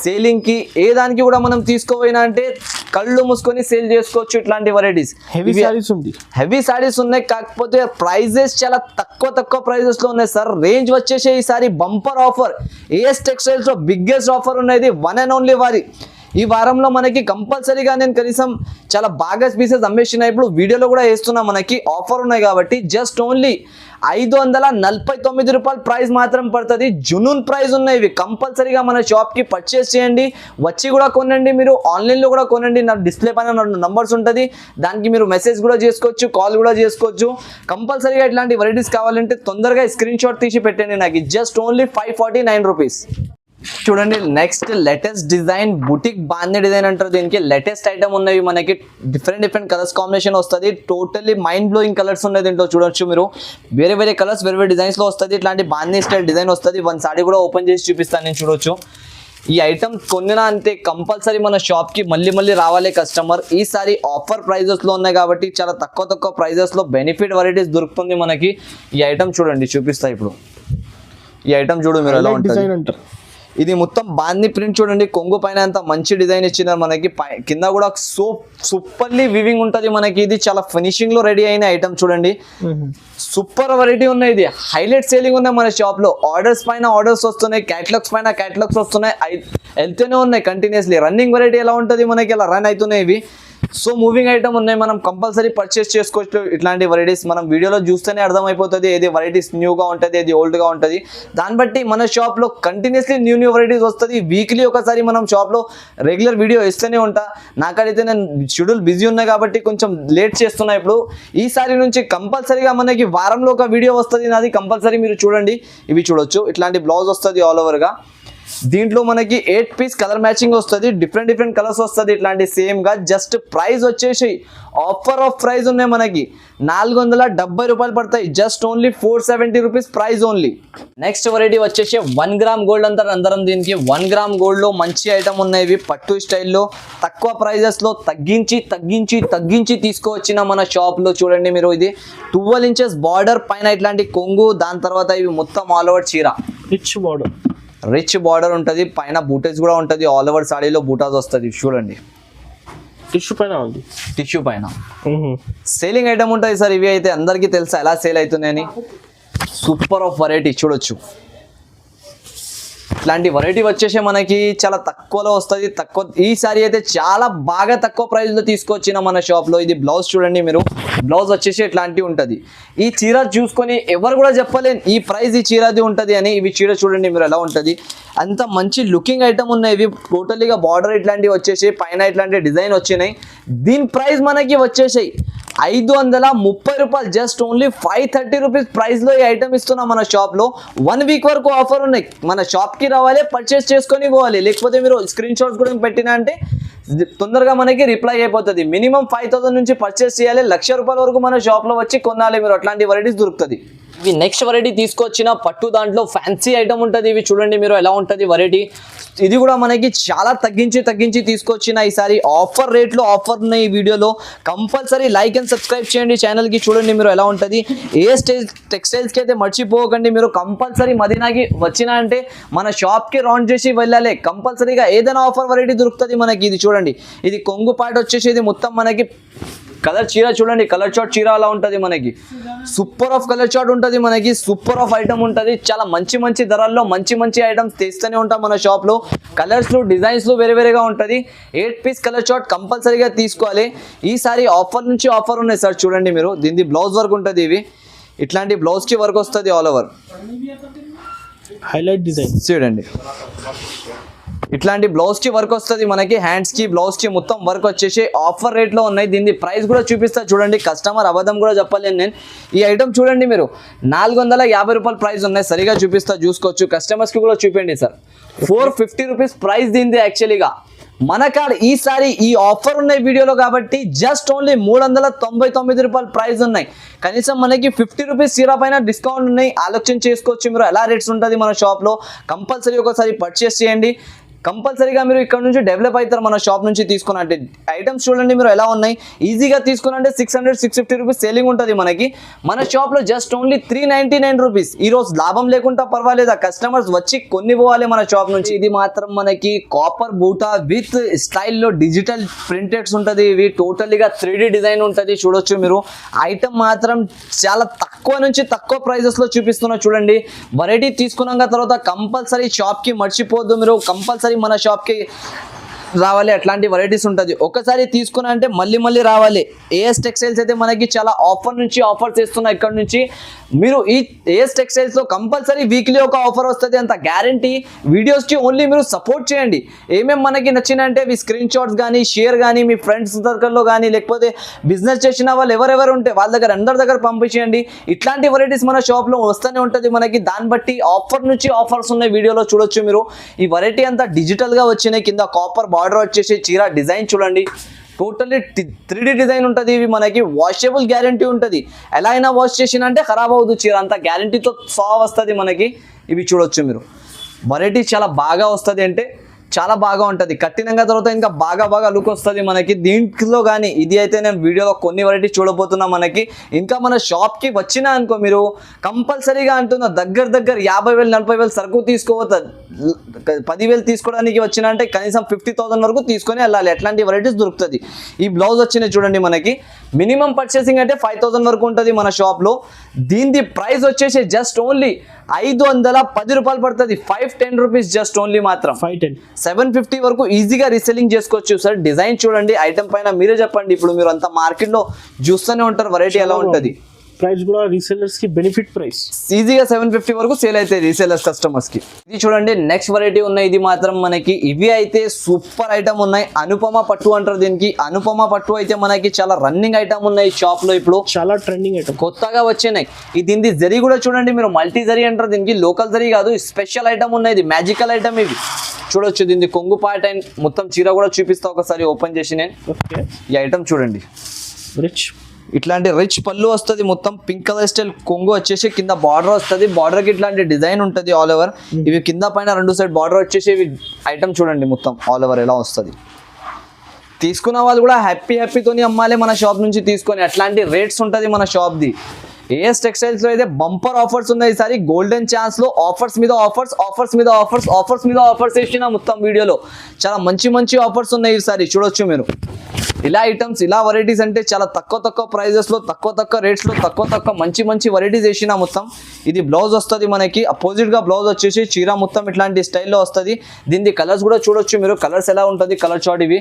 సేలింగ్కి, ఏ దానికి కూడా మనం తీసుకోపోయినా అంటే కళ్ళు మూసుకొని సేల్ చేసుకోవచ్చు. ఇట్లాంటి వెరైటీస్ హెవీ సారీస్ ఉన్నాయి. కాకపోతే ప్రైజెస్ చాలా తక్కువ ప్రైజెస్ లో ఉన్నాయి సార్. రేంజ్ వచ్చేసి ఈసారి బంపర్ ఆఫర్. ఏఎస్ టెక్స్టైల్స్ లో బిగ్గెస్ట్ ఆఫర్ ఉన్నది, వన్ అండ్ ఓన్లీ వారి. ఈ వారంలో మనకి కంపల్సరీగా నేను కనీసం చాలా బాగా పీసెస్ అమ్మేసిన. ఇప్పుడు వీడియోలో కూడా వేస్తున్నా, మనకి ఆఫర్ ఉన్నాయి కాబట్టి జస్ట్ ఓన్లీ 549 రూపాయలు ప్రైస్ మాత్రం పడుతుంది. జునూన్ ప్రైస్ ఉన్నాయి ఇవి. కంపల్సరీగా మన షాప్కి పర్చేస్ చేయండి, వచ్చి కూడా కొనండి. మీరు ఆన్లైన్లో కూడా కొనండి. నా డిస్ప్లే పైన 2 నంబర్స్ ఉంటుంది, దానికి మీరు మెసేజ్ కూడా చేసుకోవచ్చు, కాల్ కూడా చేసుకోవచ్చు. కంపల్సరీగా ఇట్లాంటి వెరైటీస్ కావాలంటే తొందరగా స్క్రీన్ షాట్ తీసి పెట్టండి నాకు. Just only 549 rupees. చూడండి, నెక్స్ట్ లేటెస్ట్ డిజైన్, బుటిక్ బాందీ డిజైన్ అంటారు దీనికి. లేటెస్ట్ ఐటమ్ ఉన్నవి మనకి. డిఫరెంట్ కలర్స్ కాంబినేషన్ వస్తుంది. టోటల్లీ మైండ్ బ్లోయింగ్ కలర్స్ ఉన్నాయి దీంట్లో. చూడొచ్చు మీరు, వేరే కలర్స్ వేరే డిజైన్స్ లో వస్తుంది. ఇట్లాంటి బాందీ స్టైల్ డిజైన్ వస్తుంది. వన్ సారీ కూడా ఓపెన్ చేసి చూపిస్తాను నేను. చూడొచ్చు, ఈ ఐటమ్ కొనినా అంటే కంపల్సరీ మన షాప్కి మళ్ళీ రావాలి కస్టమర్. ఈసారి ఆఫర్ ప్రైజెస్లో ఉన్నాయి కాబట్టి చాలా తక్కువ ప్రైజెస్లో బెనిఫిట్ వెరైటీస్ దొరుకుతుంది మనకి. ఈ ఐటమ్ చూడండి, చూపిస్తా ఇప్పుడు. ఈ ఐటమ్ చూడు మీరు, ఎలా ఉంటుంది. ఇది మొత్తం బాందీ ప్రింట్ చూడండి. కొంగు పైన అంత మంచి డిజైన్ ఇచ్చినారు మనకి. కింద కూడా సూపర్లీ వివింగ్ ఉంటుంది మనకి. ఇది చాలా ఫినిషింగ్ లో రెడీ అయిన ఐటమ్ చూడండి. సూపర్ వెరైటీ ఉన్నాయి. ఇది హైలైట్ సేలింగ్ ఉన్నాయి మన షాప్ లో. ఆర్డర్స్ పైన ఆర్డర్స్ వస్తున్నాయి, క్యాటలాగ్స్ పైన క్యాటలాగ్స్ వస్తున్నాయి, వెళ్తూనే ఉన్నాయి కంటిన్యూస్లీ. రన్నింగ్ వెరైటీ ఎలా ఉంటుంది మనకి, ఇలా రన్ అవుతున్నాయి ఇవి. సో మూవింగ్ ఐటమ్ ఉన్నాయి, మనం కంపల్సరీ పర్చేస్ చేసుకోవచ్చు. ఇట్లాంటి వెరైటీస్ మనం వీడియోలో చూస్తేనే అర్థమైపోతుంది ఏది వెరైటీస్ న్యూగా ఉంటుంది, ఏది ఓల్డ్గా ఉంటుంది. దాన్ని బట్టి మన షాప్లో కంటిన్యూస్లీ న్యూ వెరైటీస్ వస్తుంది. వీక్లీ ఒకసారి మనం షాప్లో రెగ్యులర్ వీడియో ఇస్తూనే ఉంటా. నాకైతే నేను షెడ్యూల్ బిజీ ఉన్నాయి కాబట్టి కొంచెం లేట్ చేస్తున్నా. ఇప్పుడు ఈసారి నుంచి కంపల్సరీగా మనకి వారంలో ఒక వీడియో వస్తుంది నాది. కంపల్సరీ మీరు చూడండి. ఇవి చూడొచ్చు, ఇట్లాంటి బ్లౌజ్ వస్తుంది ఆల్ ఓవర్గా. దీంట్లో మనకి 8 పీస్ కలర్ మ్యాచింగ్ వస్తుంది. డిఫరెంట్ కలర్స్ వస్తుంది. ఇట్లాంటి సేమ్ గా. జస్ట్ ప్రైస్ వచ్చేసి ఆఫర్ ఆఫ్ ప్రైస్ ఉన్నాయి మనకి. 470 రూపాయలు పడతాయి. Just only 470 rupees price only. Next variety వచ్చేసి 1 గ్రామ్ గోల్డ్ అంటారు అందరం దీనికి. 1 గ్రామ్ గోల్డ్ లో మంచి ఐటమ్ ఉన్నాయి. పట్టు స్టైల్లో తక్కువ ప్రైజెస్ లో తగ్గించి తీసుకువచ్చిన మన షాప్ లో. చూడండి మీరు, ఇది 12 ఇంచెస్ బార్డర్ పైన ఇట్లాంటి కొంగు, దాని తర్వాత ఇవి మొత్తం ఆల్ ఓవర్ చీర. రిచ్ బార్డర్ ఉంటుంది, పైన బూటేస్ కూడా ఉంటుంది. ఆల్ ఓవర్ సాడీలో బూటాస్ వస్తుంది. చూడండి, టిష్యూ పైన సేలింగ్ ఐటమ్ ఉంటుంది సార్. ఇవి అయితే అందరికీ తెలుసా ఎలా సేల్ అవుతున్నాయని. సూపర్ ఆఫ్ వెరైటీ చూడొచ్చు. ఇట్లాంటి వెరైటీ వచ్చేసి మనకి చాలా తక్కువలో వస్తుంది. ఈసారి అయితే చాలా బాగా తక్కువ ప్రైస్లో తీసుకొచ్చిన మన షాప్లో. ఇది బ్లౌజ్ చూడండి మీరు, బ్లౌజ్ వచ్చేసి ఇట్లాంటివి ఉంటుంది. ఈ చీర చూసుకొని ఎవరు కూడా చెప్పలేను ఈ ప్రైస్ ఈ చీరది ఉంటుంది అని. ఇవి చీర చూడండి మీరు ఎలా ఉంటుంది. అంత మంచి లుకింగ్ ఐటమ్ ఉన్నాయి ఇవి. టోటలీగా బార్డర్ ఇట్లాంటివి వచ్చేసి, పైన ఇట్లాంటి డిజైన్ వచ్చినాయి. దీని ప్రైస్ మనకి వచ్చేసాయి 530 రూపాయలు. జస్ట్ ఓన్లీ 530 రూపీస్ ప్రైస్లో ఈ ఐటమ్ ఇస్తున్నాం మన షాప్లో. 1 వీక్ వరకు ఆఫర్ ఉన్నాయి. మన షాప్కి రావాలి, పర్చేస్ చేసుకొని పోవాలి. లేకపోతే మీరు స్క్రీన్ షాట్స్ కూడా పెట్టినా అంటే తొందరగా మనకి రిప్లై అయిపోతుంది. మినిమం 5000 నుంచి పర్చేస్ చేయాలి. 1,00,000 రూపాయల వరకు మన షాప్లో వచ్చి కొనాలి మీరు. అట్లాంటి వెరైటీస్ దొరుకుతుంది. ఇవి నెక్స్ట్ వెరైటీ తీసుకొచ్చిన పట్టు దాంట్లో ఫ్యాన్సీ ఐటమ్ ఉంటుంది. ఇవి చూడండి మీరు ఎలా ఉంటుంది వెరైటీ. ఇది కూడా మనకి చాలా తగ్గించి తీసుకొచ్చిన ఈసారి ఆఫర్ రేట్లో ఆఫర్ ఉన్నాయి ఈ వీడియోలో. కంపల్సరీ లైక్ అండ్ సబ్స్క్రైబ్ చేయండి ఛానల్కి. చూడండి మీరు ఎలా ఉంటుంది. టెక్స్టైల్స్కి అయితే మర్చిపోకండి మీరు. కంపల్సరీ మదీనాకి వచ్చినా అంటే మన షాప్కి రౌండ్ చేసి వెళ్ళాలి. కంపల్సరీగా ఏదైనా ఆఫర్ వెరైటీ దొరుకుతుంది మనకి. ఇది చూడండి, ఇది కొంగు పాట వచ్చేసి ఇది మొత్తం మనకి కలర్ చీర చూడండి. కలర్ చార్ట్ చీర అలా ఉంటుంది మనకి. సూపర్ ఆఫ్ కలర్ చార్ట్ ఉంటుంది మనకి. సూపర్ ఆఫ్ ఐటమ్ ఉంటుంది. చాలా మంచి ధరల్లో మంచి ఐటమ్స్ తెస్తూనే ఉంటాం మన షాప్లో. కలర్స్లు డిజైన్స్లు వేరేగా ఉంటుంది. 8 పీస్ కలర్ చార్ట్ కంపల్సరీగా తీసుకోవాలి. ఈసారి ఆఫర్ నుంచి ఆఫర్ ఉన్నాయి సార్. చూడండి మీరు, దీనికి బ్లౌజ్ వర్క్ ఉంటుంది. ఇవి ఇట్లాంటి బ్లౌజ్కి వర్క్ వస్తుంది ఆల్ ఓవర్.
హైలైట్ డిజైన్ చూడండి.
ఇట్లాంటి బ్లౌజ్కి వర్క్ వస్తుంది మనకి. హ్యాండ్స్కి బ్లౌజ్కి మొత్తం వర్క్ వచ్చేసి ఆఫర్ రేట్లో ఉన్నాయి. దీని ప్రైస్ కూడా చూపిస్తా చూడండి. కస్టమర్ అబద్ధం కూడా చెప్పలేను నేను. ఈ ఐటమ్ చూడండి మీరు, 450 రూపాయలు ప్రైస్ ఉన్నాయి. సరిగా చూపిస్తా, చూసుకోవచ్చు. కస్టమర్స్కి కూడా చూపించండి సార్. 450 రూపీస్ ప్రైస్ దీనిది యాక్చువల్లీగా. మన కాడ ఈసారి ఈ ఆఫర్ ఉన్నాయి వీడియోలో కాబట్టి జస్ట్ ఓన్లీ 399 రూపాయలు ప్రైస్ ఉన్నాయి. కనీసం మనకి 50 రూపీస్ చీర పైన డిస్కౌంట్ ఉన్నాయి. ఆలోచన చేసుకోవచ్చు మీరు ఎలా రేట్స్ ఉంటుంది మన షాప్లో. కంపల్సరీ ఒకసారి పర్చేస్ చేయండి. కంపల్సరీగా మీరు ఇక్కడ నుంచి డెవలప్ అవుతారు మన షాప్ నుంచి తీసుకున్నట్టే. ఐటమ్స్ చూడండి మీరు ఎలా ఉన్నాయి. ఈజీగా తీసుకున్నంటే 600-650 రూపీస్ సేలింగ్ ఉంటుంది మనకి. మన షాప్లో జస్ట్ ఓన్లీ 399 రూపీస్. ఈరోజు లాభం లేకుండా పర్వాలేదు, కస్టమర్స్ వచ్చి కొన్ని పోవాలి మన షాప్ నుంచి. ఇది మాత్రం మనకి కాపర్ బూటా విత్ స్టైల్లో డిజిటల్ ప్రింటెడ్స్ ఉంటుంది. ఇవి టోటలీగా 3D డిజైన్ ఉంటుంది. చూడొచ్చు మీరు. ఐటమ్ మాత్రం చాలా తక్కువ నుంచి తక్కువ ప్రైజెస్లో చూపిస్తున్నా చూడండి. వెరైటీ తీసుకున్నాక తర్వాత కంపల్సరీ షాప్కి మర్చిపోద్దు మీరు. కంపల్సరీ మన షాప్కి రావాలి. అట్లాంటి వెరైటీస్ ఉంటుంది. ఒకసారి తీసుకున్నా అంటే మళ్ళీ మళ్ళీ రావాలి. ఏఎస్ టెక్స్టైల్స్ అయితే మనకి చాలా ఆఫర్ నుంచి ఆఫర్స్ ఇస్తున్నాయి. ఇక్కడ నుంచి మీరు ఈ ఏఎస్ టెక్స్టైల్స్లో కంపల్సరీ వీక్లీ ఒక ఆఫర్ వస్తుంది, అంత గ్యారంటీ. వీడియోస్కి ఓన్లీ మీరు సపోర్ట్ చేయండి. ఏమేమి మనకి నచ్చినంటే మీ స్క్రీన్ షాట్స్ కానీ షేర్ కానీ మీ ఫ్రెండ్స్ సర్కిల్లో కానీ లేకపోతే బిజినెస్ చేసిన వాళ్ళు ఎవరెవరు ఉంటే వాళ్ళ దగ్గర అందరి దగ్గర పంపించేయండి. ఇట్లాంటి వెరైటీస్ మన షాప్లో వస్తూనే ఉంటుంది మనకి. దాన్ని బట్టి ఆఫర్ నుంచి ఆఫర్స్ ఉన్నాయి. వీడియోలో చూడొచ్చు మీరు. ఈ వెరైటీ అంతా డిజిటల్గా వచ్చినాయి. కింద కాపర్ బార్డర్ వచ్చేసి చీర డిజైన్ చూడండి. టోటల్లీ 3D డిజైన్ ఉంటుంది. ఇవి మనకి వాషబుల్ గ్యారంటీ ఉంటుంది. ఎలా అయినా వాష్ చేసినంటే ఖరాబ్ అవ్వదు చీర. అంతా గ్యారంటీతో వస్తుంది మనకి. ఇవి చూడొచ్చు మీరు. వెరైటీ చాలా బాగా వస్తుంది అంటే చాలా బాగా ఉంటుంది. కట్టినంగా తర్వాత ఇంకా బాగా లుక్ వస్తుంది మనకి. దీంట్లో కానీ ఇది అయితే నేను వీడియోలో కొన్ని వెరైటీ చూడబోతున్నా మనకి. ఇంకా మన షాప్కి వచ్చినా అనుకో మీరు కంపల్సరీగా అంటున్నా దగ్గర 50,000-40,000 సరుకు తీసుకోవద్దు. 10,000 తీసుకోవడానికి వచ్చినా అంటే కనీసం 50,000 వరకు తీసుకొని వెళ్ళాలి. ఎట్లాంటి వెరైటీస్ దొరుకుతుంది. ఈ బ్లౌజ్ వచ్చినాయి చూడండి మనకి. మినిమం పర్చేసింగ్ అంటే 5,000 వరకు ఉంటుంది మన షాప్లో. దీని ప్రైస్ వచ్చేసి జస్ట్ ఓన్లీ 510 రూపాయలు పడుతుంది. 510 రూపీస్ జస్ట్ ఓన్లీ మాత్రం. 750 వరకు ఈజీగా రీసెల్లింగ్ చేసుకోవచ్చు సార్. డిజైన్ చూడండి. ఐటమ్ పైన మీరే చెప్పండి. ఇప్పుడు మీరు అంతా మార్కెట్లో చూస్తూనే ఉంటారు వెరైటీ ఎలా ఉంటుంది.
ప్రైస్ కూడా రీసెల్లర్స్ కి బెనిఫిట్ ప్రైస్.
ఈజీగా 750 వరకు సేల్ అవుతాయి రీసెల్లర్స్ కస్టమర్స్ కి. ఇది చూడండి నెక్స్ట్ వెరైటీ ఉన్నాయి. ఇది మాత్రం మనకి ఇవి అయితే సూపర్ ఐటమ్ ఉన్నాయి. అనుపమ పట్టు అంటారు దీనికి. అనుపమ పట్టు అయితే మనకి చాలా రన్నింగ్ ఐటమ్ ఉన్నాయి షాప్ లో. ఇప్పుడు చాలా ట్రెండింగ్ ఐటమ్ కొత్తగా వచ్చినాయి. దీని జరీ కూడా చూడండి మీరు. మల్టీ జరీ అంటారు దీనికి. లోకల్ జరీ కాదు, స్పెషల్ ఐటమ్ ఉన్నాయి. ఇది మ్యాజికల్ ఐటమ్. ఇవి చూడొచ్చు. దీన్ని కొంగు పార్ట్ అండ్ మొత్తం చీర కూడా చూపిస్తా ఒకసారి ఓపెన్ చేసి నేను. ఈ ఐటమ్ చూడండి. ఇట్లాంటి రిచ్ పళ్ళు వస్తుంది. మొత్తం పింక్ కలర్ స్టైల్ కొంగు వచ్చేసి కింద బార్డర్ వస్తుంది. బార్డర్కి ఇట్లాంటి డిజైన్ ఉంటుంది ఆల్ ఓవర్. ఇవి కింద పైన 2 సైడ్ బార్డర్ వచ్చేసి ఇవి ఐటమ్ చూడండి మొత్తం ఆల్ ఓవర్ ఎలా వస్తుంది. తీసుకున్న వాళ్ళు కూడా హ్యాపీతోని అమ్మాలి మన షాప్ నుంచి తీసుకొని. అట్లాంటి రేట్స్ ఉంటుంది మన షాప్ది. ఏఎస్ టెక్స్టైల్స్లో అయితే బంపర్ ఆఫర్స్ ఉన్నాయి ఈసారి. గోల్డెన్ ఛాన్స్లో ఆఫర్స్ మీద ఆఫర్స్ వేసిన మొత్తం వీడియోలో. చాలా మంచి ఆఫర్స్ ఉన్నాయి ఈసారి. చూడొచ్చు మీరు. ఇలా ఐటమ్స్ ఇలా వెరైటీస్ అంటే చాలా తక్కువ ప్రైజెస్లో తక్కువ రేట్స్లో తక్కువ మంచి వెరైటీస్ వేసిన మొత్తం. ఇది బ్లౌజ్ వస్తుంది మనకి. అపోజిట్గా బ్లౌజ్ వచ్చేసి చీర మొత్తం ఇట్లాంటి స్టైల్లో వస్తుంది. దీని కలర్స్ కూడా చూడొచ్చు మీరు. కలర్స్ ఎలా ఉంటుంది కలర్ చార్ట్. ఇవి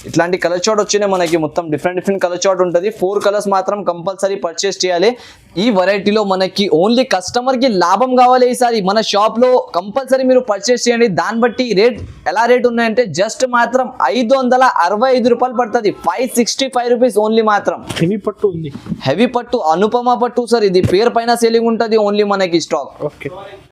ఇట్లాంటి కలర్ చార్ట్ వచ్చినాయి మనకి. మొత్తం డిఫరెంట్ కలర్ చార్ట్ ఉంటుంది. 4 కలర్స్ మాత్రం కంపల్సరీ పర్చేస్ చేయాలి. ఈ వెరైటీలో మనకి ఓన్లీ కస్టమర్కి లాభం కావాలి ఈసారి. మన షాప్లో కంపల్సరీ మీరు పర్చేస్ చేయండి. దాన్ని బట్టి రేట్ ఎలా రేట్ ఉన్నాయంటే జస్ట్ మాత్రం 565 రూపాయలు పడుతుంది. 565 రూపీస్ ఓన్లీ మాత్రం. హెవీ పట్టు ఉంది. హెవీ పట్టు అనుపమ పట్టు సార్. ఇది పేరు పైన సేలింగ్ ఉంటుంది ఓన్లీ మనకి స్టాక్. ఓకే.